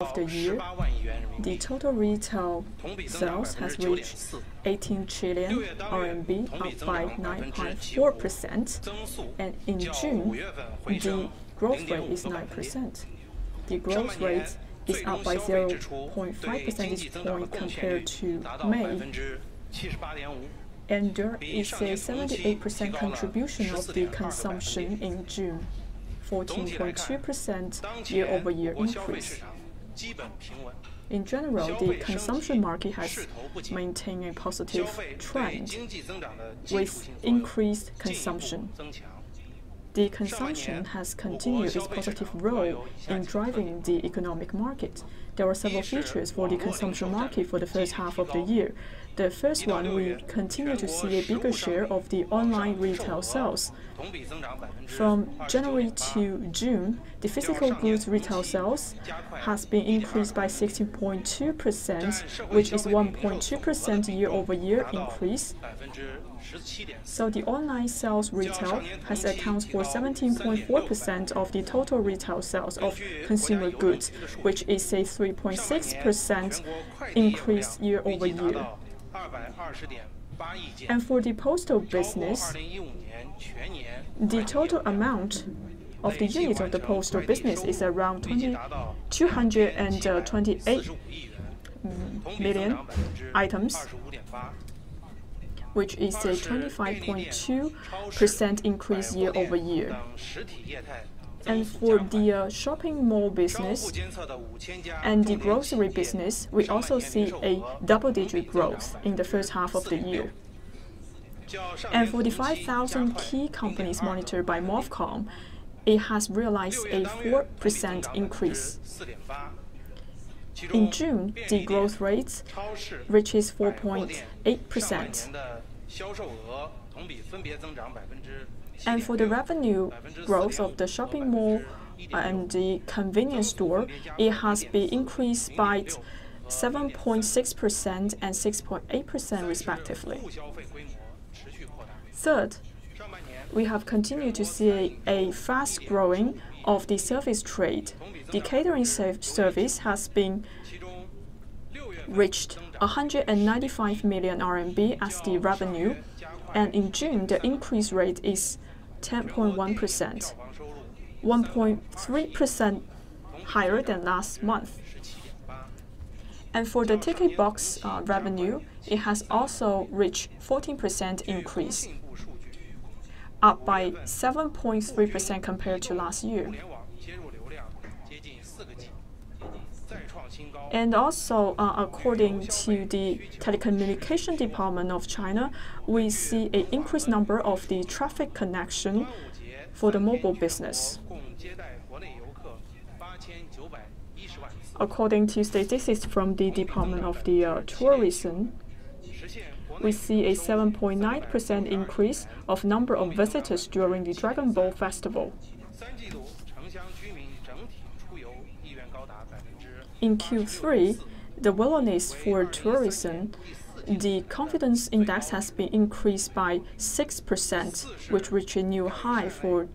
of the year, the total retail sales has reached 18 trillion RMB, up by 9.4%, and in June, the growth rate is 9%. The growth rate is up by 0.5 percentage point compared to May, and there is a 78% contribution of the consumption in June, 14.2% year-over-year increase. In general, the consumption market has maintained a positive trend with increased consumption. The consumption has continued its positive role in driving the economic market. There are several features for the consumption market for the first half of the year. The first one, we continue to see a bigger share of the online retail sales. From January to June, the physical goods retail sales has been increased by 16.2%, which is 1.2% year-over-year increase. So the online sales retail has accounted for 17.4% of the total retail sales of consumer goods, which is a 3.6% increase year-over-year. And for the postal business, the total amount of the units of the postal business is around 228 million items, which is a 25.2% increase year-over-year. And for the shopping mall business and the grocery business, we also see a double-digit growth in the first half of the year. And for the 5,000 key companies monitored by MOFCOM, it has realized a 4% increase. In June, the growth rate reaches 4.8%. And for the revenue growth of the shopping mall and the convenience store, it has been increased by 7.6% and 6.8% respectively. Third, we have continued to see a fast growing of the service trade. The catering service has been reached 195 million RMB as the revenue, and in June the increase rate is 10.1%, 1.3% higher than last month. And for the ticket box revenue, it has also reached 14% increase, up by 7.3% compared to last year. And also, according to the Telecommunication Department of China, we see an increased number of the traffic connection for the mobile business. According to statistics from the Department of the Tourism, we see a 7.9% increase of number of visitors during the Dragon Ball Festival. In Q3, the willingness for tourism, the confidence index has been increased by 6%, which reached a new high for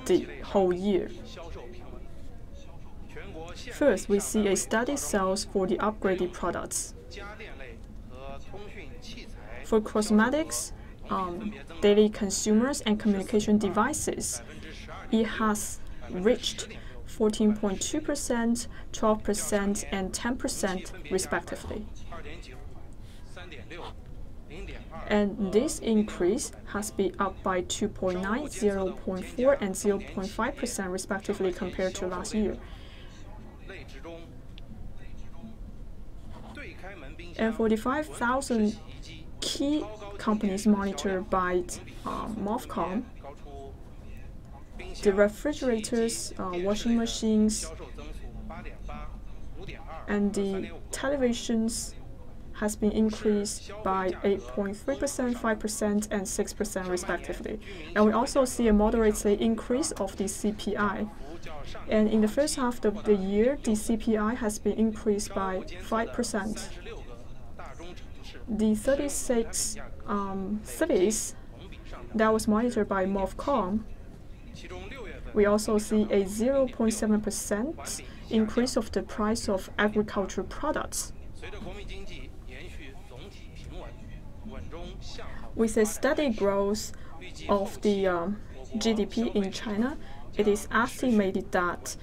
the whole year. First, we see a steady sales for the upgraded products. For cosmetics, daily consumers and communication devices, it has reached 14.2%, 12%, and 10% respectively. And this increase has been up by 2.9%, 0.4%, and 0.5% respectively compared to last year. And for the 5,000 key companies monitored by MOFCOM, the refrigerators, washing machines, and the televisions has been increased by 8.3%, 5%, and 6% respectively. And we also see a moderate increase of the CPI. And in the first half of the year, the CPI has been increased by 5%. The 36 cities that was monitored by MOFCOM, we also see a 0.7% increase of the price of agricultural products. With a steady growth of the GDP in China, it is estimated that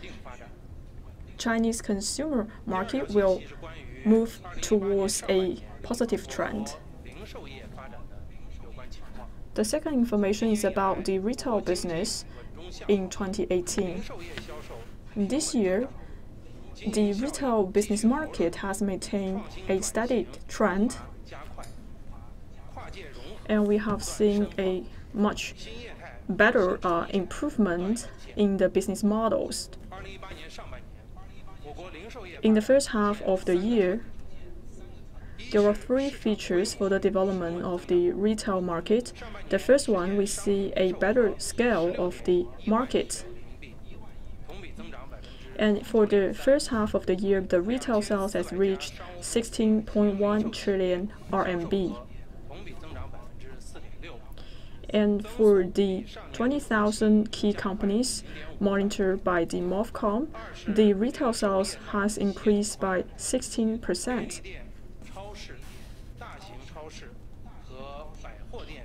Chinese consumer market will move towards a positive trend. The second information is about the retail business in 2018. This year, the retail business market has maintained a steady trend, and we have seen a much better improvement in the business models. In the first half of the year, there are three features for the development of the retail market. The first one, we see a better scale of the market. And for the first half of the year, the retail sales has reached 16.1 trillion RMB. And for the 20,000 key companies monitored by the MOFCOM, the retail sales has increased by 16%.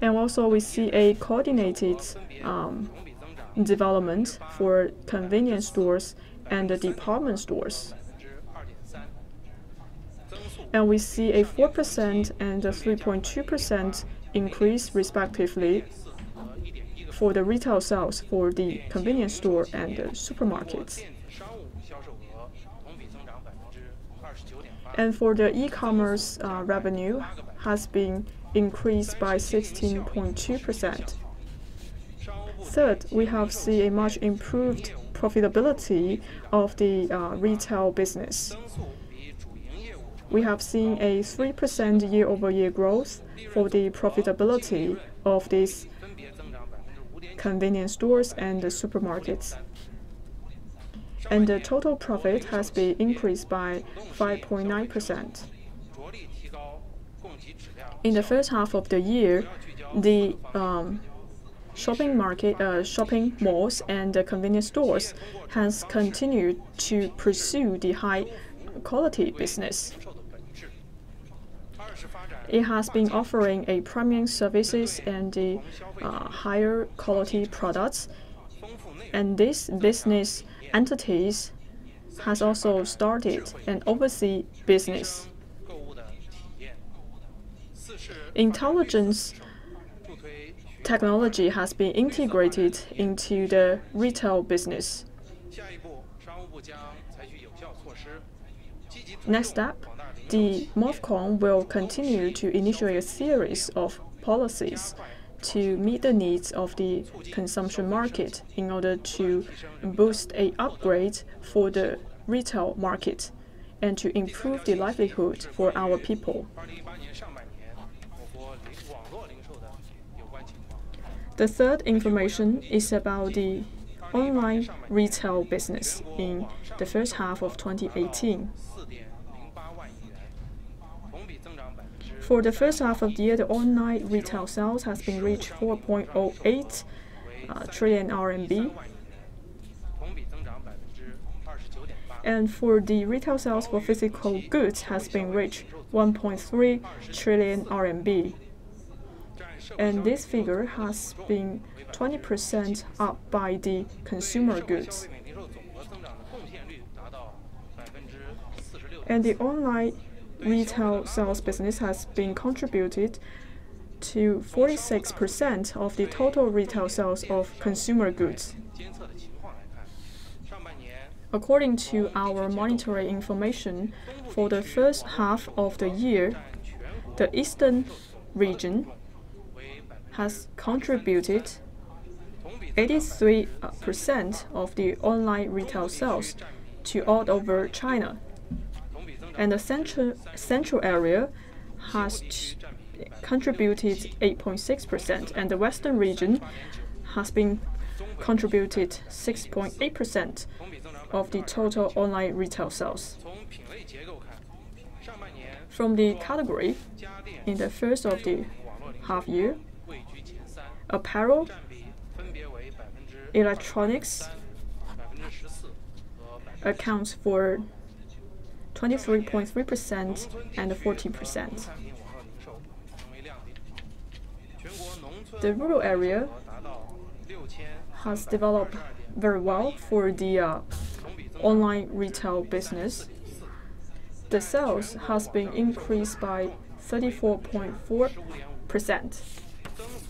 And also we see a coordinated development for convenience stores and the department stores. And we see a 4% and a 3.2% increase respectively for the retail sales for the convenience store and the supermarkets. And for the e-commerce revenue has been increased by 16.2%. Third, we have seen a much improved profitability of the retail business. We have seen a 3% year-over-year growth for the profitability of these convenience stores and the supermarkets. And the total profit has been increased by 5.9%. In the first half of the year, the shopping malls and the convenience stores has continued to pursue the high quality business. It has been offering a premium services and the higher quality products, and these business entities has also started an overseas business. Intelligence technology has been integrated into the retail business. Next step, the MOFCOM will continue to initiate a series of policies to meet the needs of the consumption market in order to boost an upgrade for the retail market and to improve the livelihood for our people. The third information is about the online retail business in the first half of 2018. For the first half of the year, the online retail sales has been reached 4.08 trillion RMB. And for the retail sales for physical goods has been reached 1.3 trillion RMB. And this figure has been 20% up by the consumer goods. And the online retail sales business has been contributed to 46% of the total retail sales of consumer goods. According to our monetary information, for the first half of the year, the eastern region has contributed 83% of the online retail sales to all over China. And the central area has contributed 8.6%, and the western region has been contributed 6.8% of the total online retail sales. From the category, in the first of the half year, apparel, electronics, accounts for 23.3% and 14%. The rural area has developed very well for the online retail business. The sales has been increased by 34.4%,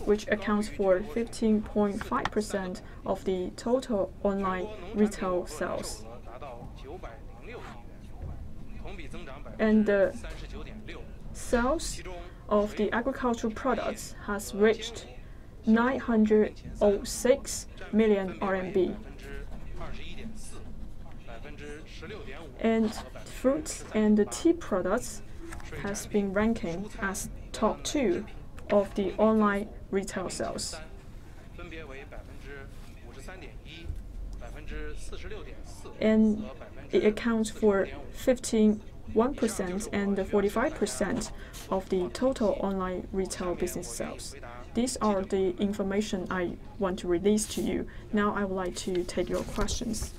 which accounts for 15.5% of the total online retail sales. And the sales of the agricultural products has reached 906 million RMB. And fruits and tea products has been ranking as top 2 of the online retail sales. And it accounts for 15.1% and 45% of the total online retail business sales. These are the information I want to release to you. Now I would like to take your questions.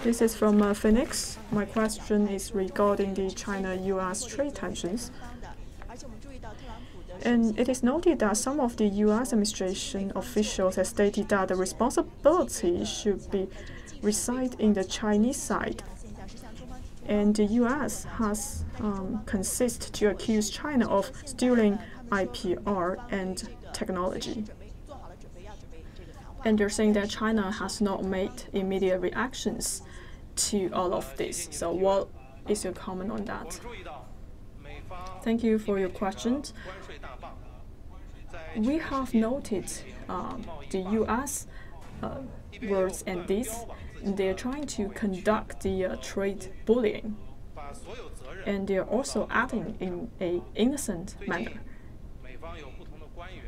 This is from Phoenix. My question is regarding the China-US trade tensions. And it is noted that some of the US administration officials have stated that the responsibility should be reside in the Chinese side. And the US has consisted to accuse China of stealing IPR and technology. And they're saying that China has not made immediate reactions to all of this. So what is your comment on that? Thank you for your questions. We have noted the US words and deeds. They're trying to conduct the trade bullying. And they're also acting in an innocent manner.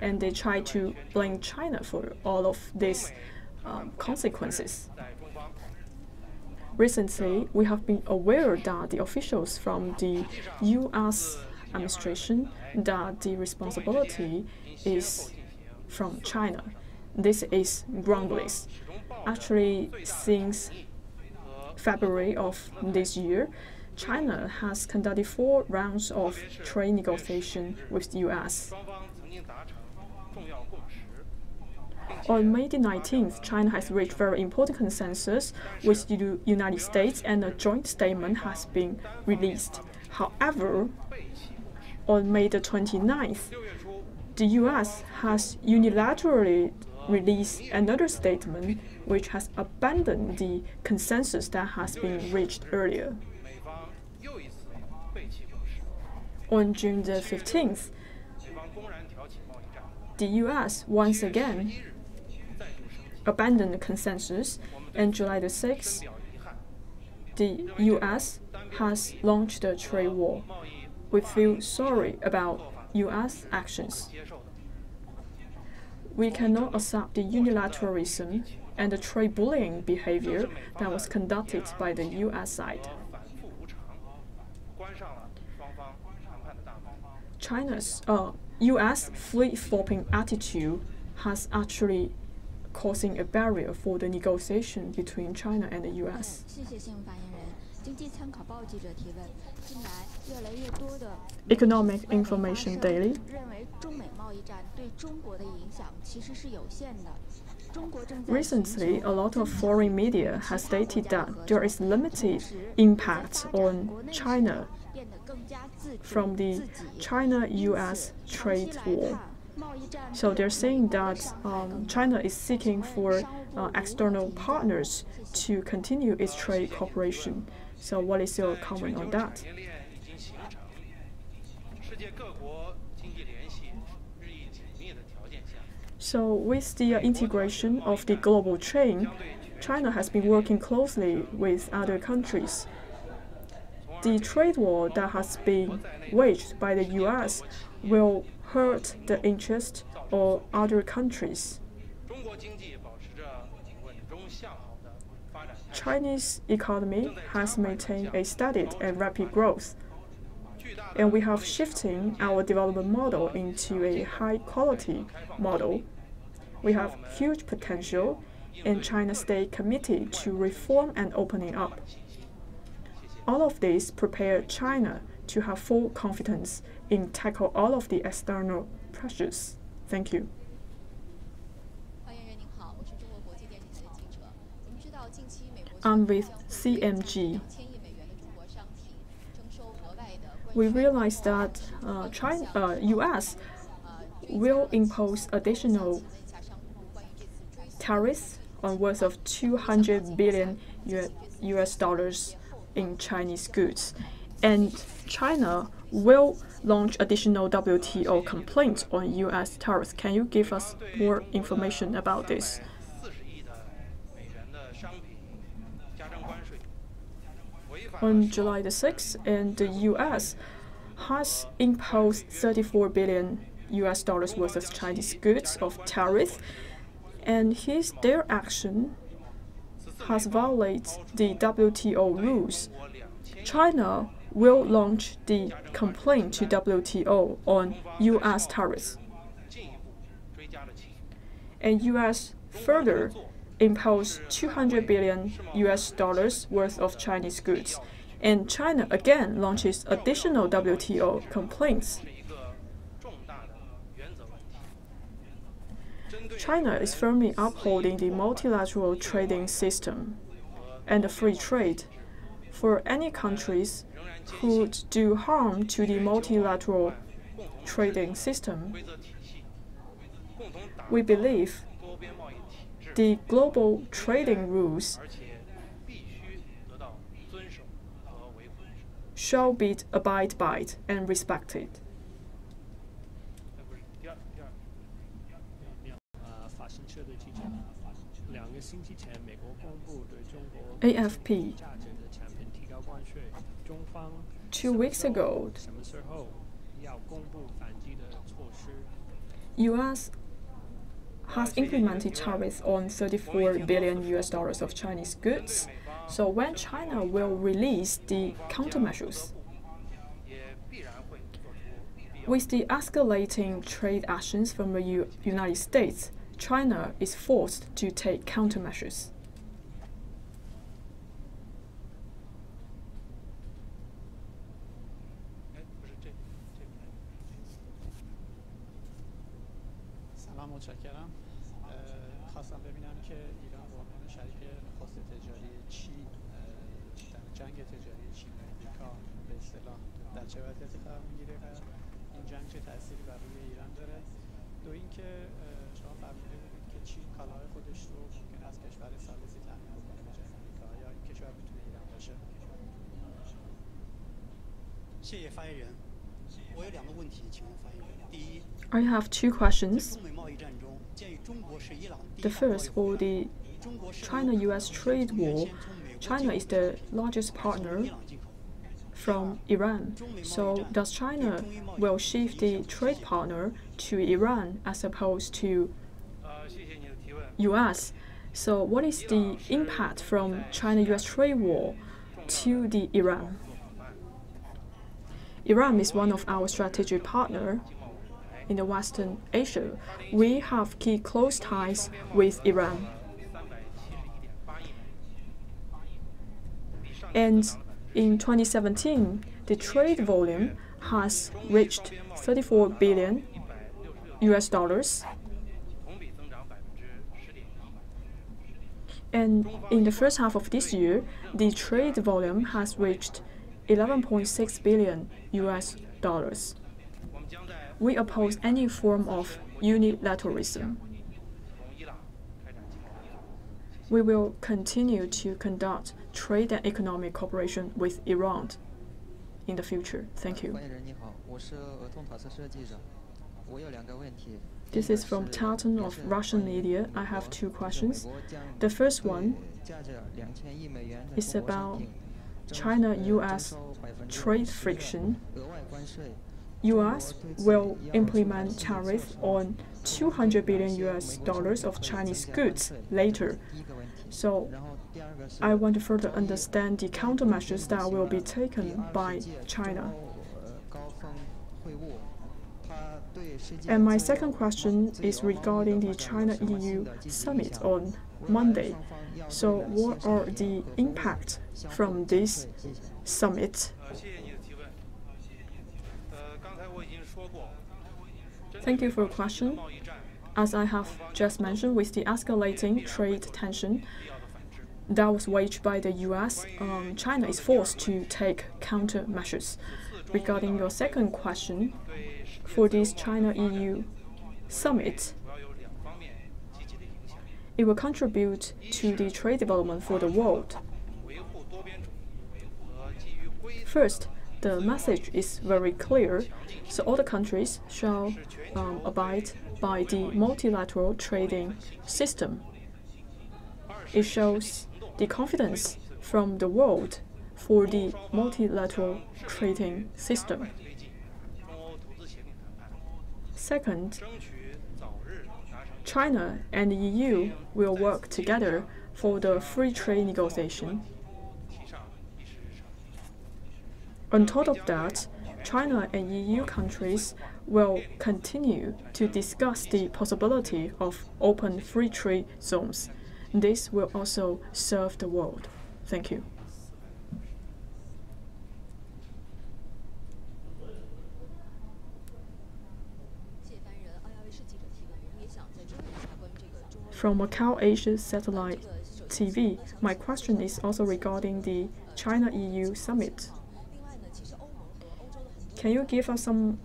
And they try to blame China for all of these consequences. Recently, we have been aware that the officials from the US administration that the responsibility is from China. This is groundless. Actually, since February of this year, China has conducted 4 rounds of trade negotiation with the US. On May the 19th, China has reached very important consensus with the United States, and a joint statement has been released. However, on May the 29th, the US has unilaterally released another statement which has abandoned the consensus that has been reached earlier. On June the 15th, the US once again abandoned the consensus, and July the 6th, the US has launched a trade war. We feel sorry about US actions. We cannot accept the unilateralism and the trade bullying behavior that was conducted by the US side. China's US flip-flopping attitude has actually causing a barrier for the negotiation between China and the US. Economic Information Daily. Recently, a lot of foreign media has stated that there is limited impact on China from the China-US trade war. So they're saying that China is seeking for external partners to continue its trade cooperation. So what is your comment on that? So with the integration of the global chain, China has been working closely with other countries. The trade war that has been waged by the US will hurt the interest of other countries. Chinese economy has maintained a steady and rapid growth, and we have shifting our development model into a high-quality model. we have huge potential, and China stays committed to reform and opening up. All of this prepare China to have full confidence in tackle all of the external pressures. Thank you. I'm with CMG. We realized that U.S. will impose additional tariffs on worth of $200 billion in Chinese goods, and China will launch additional WTO complaints on U.S. tariffs. Can you give us more information about this? On July the 6th, and the U.S. has imposed $34 billion worth of Chinese goods of tariff, and their action has violated the WTO rules. China will launch the complaint to WTO on U.S. tariffs, and U.S. further impose $200 billion worth of Chinese goods, and China again launches additional WTO complaints. China is firmly upholding the multilateral trading system and the free trade. For any countries who do harm to the multilateral trading system, we believe the global trading rules shall be abided by and respected. AFP. 2 weeks ago, U.S. has implemented tariffs on $34 billion of Chinese goods. So when China will release the countermeasures? With the escalating trade actions from the United States, China is forced to take countermeasures. متشکرم. خواستم ببینم که ایران به عنوان شریک خاص تجاری چین در جنگ تجاری چین و آمریکا به اصطلاح در چه وضعیتی قرار میگیره و این جنگ چه تأثیری بر روی ایران داره. دو اینکه شما فرموده بودید که چین کالاهای خودش رو ممکن است کشور ثالثی تامین بکنه به جای آمریکا. یا این کشور میتونه ایران باشه؟ 谢谢发言人。我有2个问题，请问发言人。第一， I have 2 questions. The first, for the China-US trade war, China is the largest partner from Iran. So does China will shift the trade partner to Iran as opposed to US? So what is the impact from China-US trade war to the Iran? Iran is one of our strategic partners in the Western Asia. We have key close ties with Iran. And in 2017, the trade volume has reached $34 billion. And in the first half of this year, the trade volume has reached $11.6 billion. We oppose any form of unilateralism. We will continue to conduct trade and economic cooperation with Iran in the future. Thank you. This is from Tartan of Russian media. I have 2 questions. The first one is about China-US trade friction. U.S. will implement tariff on $200 billion of Chinese goods later. So I want to further understand the countermeasures that will be taken by China. And my second question is regarding the China-EU summit on Monday. So what are the impacts from this summit? Thank you for your question. As I have just mentioned, with the escalating trade tension that was waged by the US, China is forced to take countermeasures. Regarding your second question, for this China-EU summit, it will contribute to the trade development for the world. First, the message is very clear, so all the countries shall abide by the multilateral trading system. It shows the confidence from the world for the multilateral trading system. Second, China and the EU will work together for the free trade negotiation. On top of that, China and EU countries will continue to discuss the possibility of open free trade zones. This will also serve the world. Thank you. From Macau Asia Satellite TV, my question is also regarding the China-EU summit. Can you give us some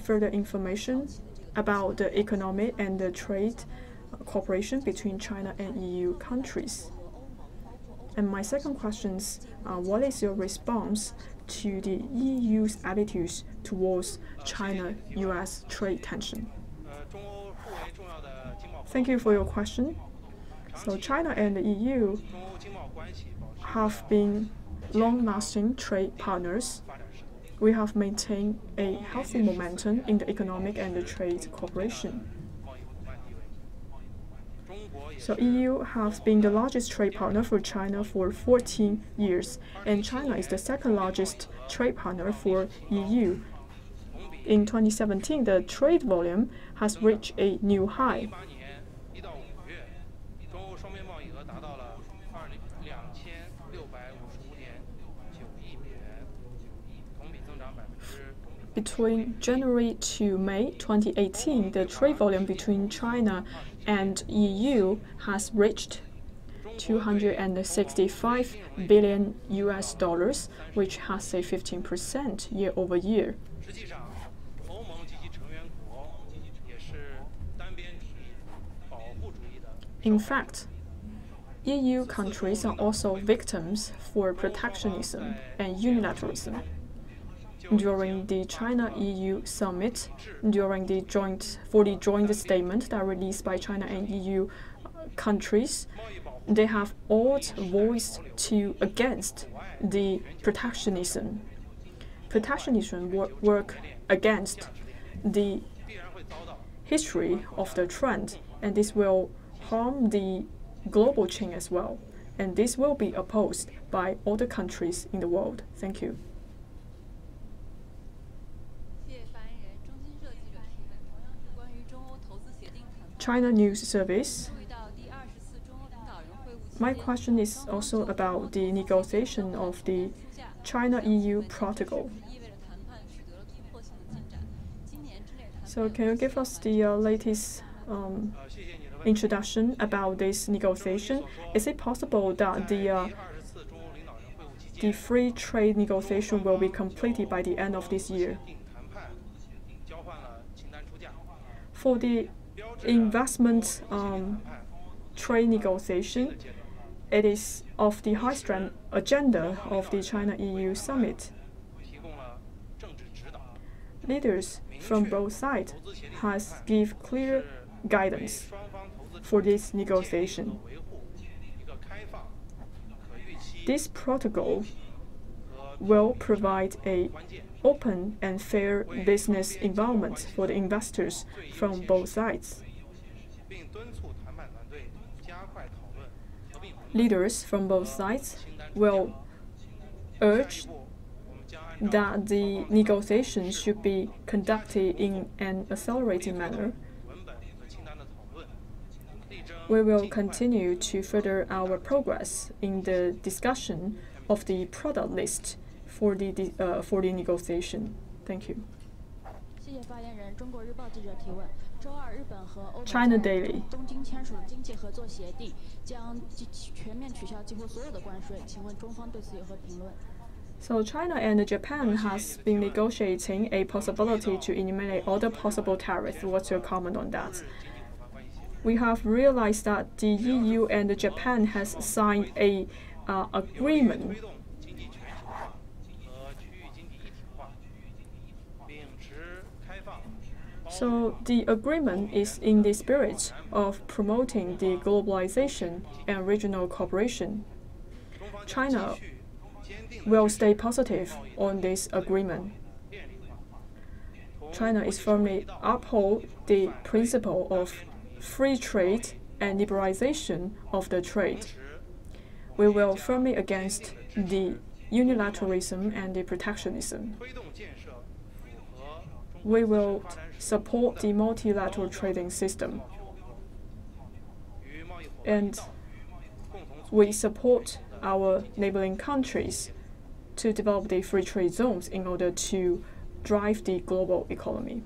further information about the economic and the trade cooperation between China and EU countries? And my second question is, what is your response to the EU's attitudes towards China-US trade tension? Thank you for your question. So China and the EU have been long-lasting trade partners. We have maintained a healthy momentum in the economic and the trade cooperation. So EU has been the largest trade partner for China for 14 years, and China is the second largest trade partner for EU. In 2017, the trade volume has reached a new high. Between January to May 2018, the trade volume between China and EU has reached $265 billion, which has a 15% year-over-year. In fact, EU countries are also victims for protectionism and unilateralism. During the China-EU summit, during the joint statement that released by China and EU countries, they have all voiced against the protectionism. Protectionism work against the history of the trend, and this will harm the global chain as well. And this will be opposed by all the countries in the world. Thank you. China News Service. My question is also about the negotiation of the China-EU protocol. So can you give us the latest introduction about this negotiation? Is it possible that the free trade negotiation will be completed by the end of this year? For the investment trade negotiation, it is of the high-strand agenda of the China-EU summit. Leaders from both sides has given clear guidance for this negotiation. This protocol will provide an open and fair business environment for the investors from both sides. Leaders from both sides will urge that the negotiations should be conducted in an accelerated manner. We will continue to further our progress in the discussion of the product list for the negotiation. Thank you. China Daily. So China and Japan has been negotiating a possibility to eliminate all the possible tariffs. What's your comment on that? We have realized that the EU and Japan has signed a agreement. So the agreement is in the spirit of promoting the globalization and regional cooperation. China will stay positive on this agreement. China is firmly uphold the principle of free trade and liberalization of the trade. We will firmly against the unilateralism and the protectionism. We will support the multilateral trading system. And we support our neighboring countries to develop the free trade zones in order to drive the global economy.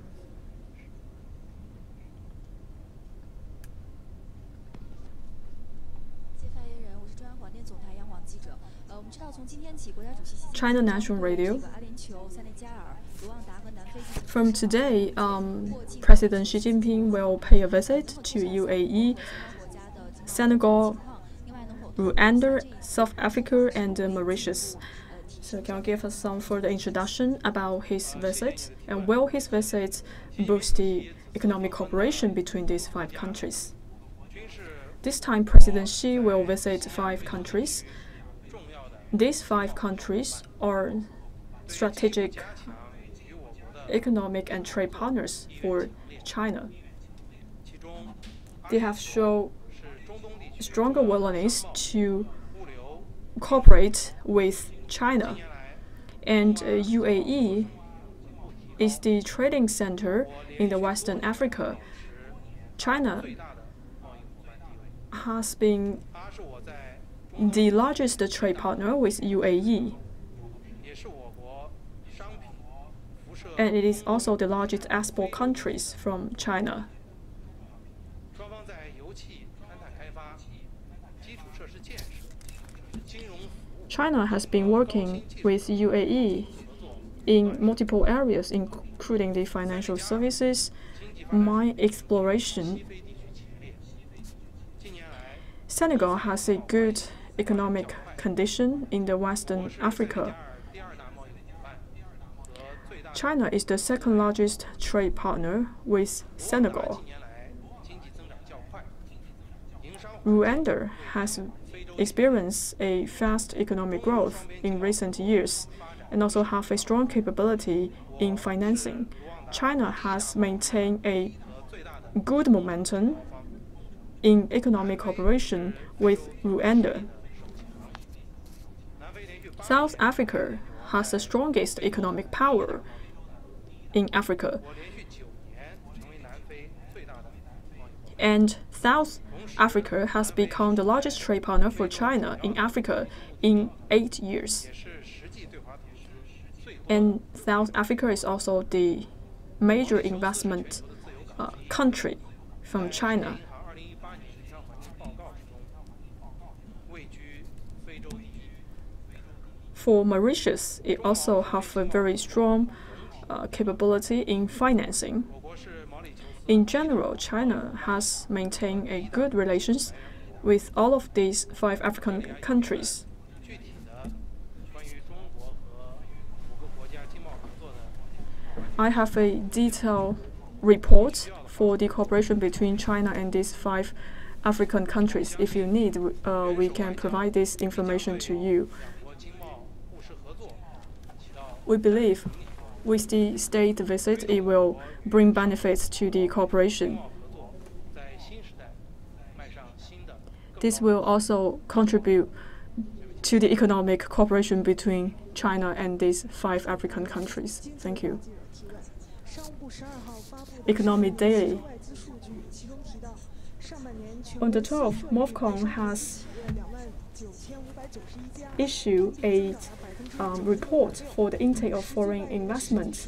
China National Radio. From today, President Xi Jinping will pay a visit to UAE, Senegal, Rwanda, South Africa, and Mauritius. So can you give us some further introduction about his visit? And will his visit boost the economic cooperation between these 5 countries? This time, President Xi will visit 5 countries. These 5 countries are strategic economic and trade partners for China. They have shown stronger willingness to cooperate with China. And UAE is the trading center in the Western Africa. China has been the largest trade partner with UAE. And it is also the largest export countries from China. China has been working with UAE in multiple areas, including the financial services, mine exploration. Senegal has a good economic condition in the Western Africa. China is the 2nd largest trade partner with Senegal. Rwanda has experienced a fast economic growth in recent years and also have a strong capability in financing. China has maintained a good momentum in economic cooperation with Rwanda. South Africa has the strongest economic power in Africa. And South Africa has become the largest trade partner for China in Africa in 8 years. And South Africa is also the major investment country from China. For Mauritius, it also has a very strong capability in financing. In general, China has maintained a good relations with all of these 5 African countries. I have a detailed report for the cooperation between China and these 5 African countries. If you need, we can provide this information to you. We believe with the state visit, it will bring benefits to the cooperation. This will also contribute to the economic cooperation between China and these 5 African countries. Thank you. Economic Daily. On the 12th, MOFCOM has issued a report for the intake of foreign investment.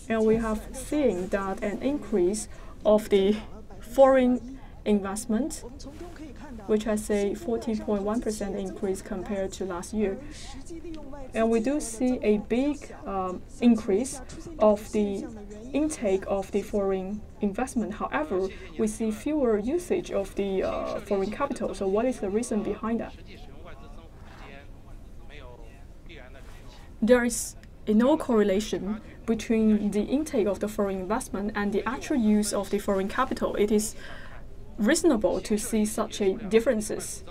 And we have seen that an increase of the foreign investment, which has a 14.1% increase compared to last year. And we do see a big increase of the intake of the foreign investment. However, we see fewer usage of the foreign capital. So what is the reason behind that? There is no correlation between the intake of the foreign investment and the actual use of the foreign capital. It is reasonable to see such a differences.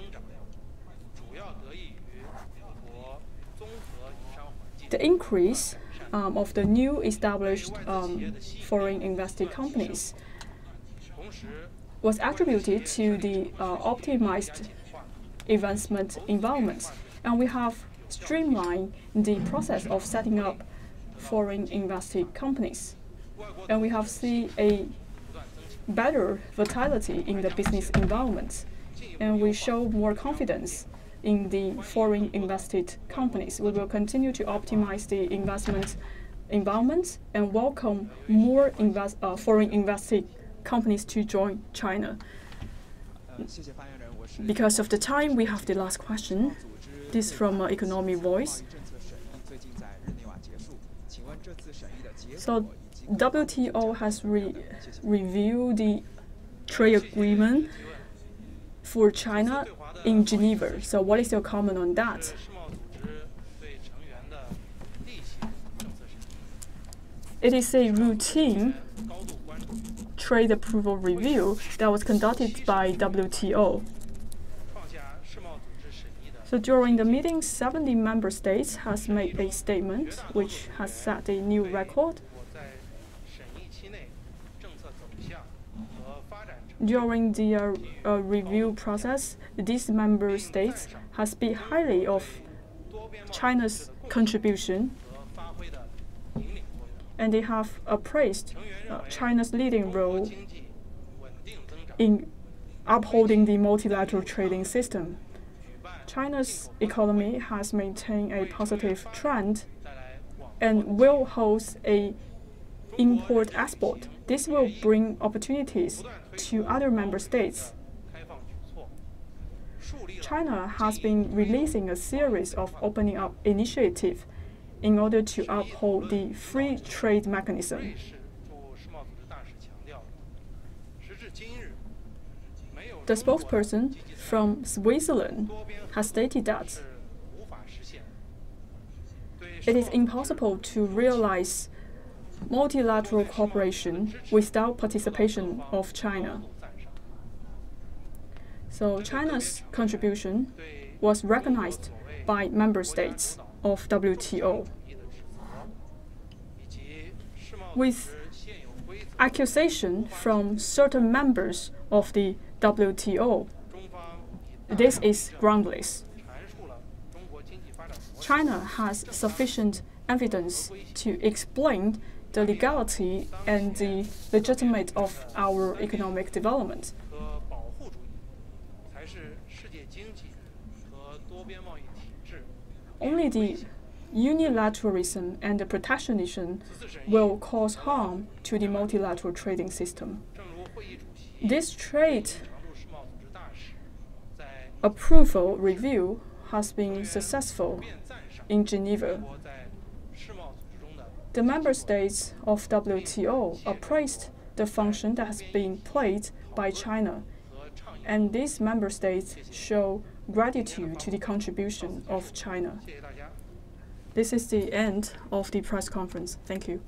The increase of the new established foreign invested companies was attributed to the optimized investment environment, and we have streamlined the process of setting up foreign invested companies, and we have seen a better vitality in the business environment, and we show more confidence in the foreign invested companies. We will continue to optimize the investment environment and welcome more foreign invested companies to join China. Because of the time, we have the last question. This is from Economic Voice. So WTO has reviewed the trade agreement for China in Geneva. So what is your comment on that? It is a routine trade approval review that was conducted by WTO. So during the meeting, 70 member states has made a statement which has set a new record. During the review process, these member states has speak highly of China's contribution, and they have appraised China's leading role in upholding the multilateral trading system. China's economy has maintained a positive trend and will host a import-export. This will bring opportunities to other member states. China has been releasing a series of opening up initiatives in order to uphold the free trade mechanism. The spokesperson from Switzerland has stated that it is impossible to realize multilateral cooperation without participation of China. So China's contribution was recognized by member states of WTO. With accusation from certain members of the WTO, this is groundless. China has sufficient evidence to explain the legality and the legitimacy of our economic development. Only the unilateralism and the protectionism will cause harm to the multilateral trading system. This trade approval review has been successful in Geneva. The member states of WTO appraised the function that has been played by China, and these member states show gratitude to the contribution of China. This is the end of the press conference. Thank you.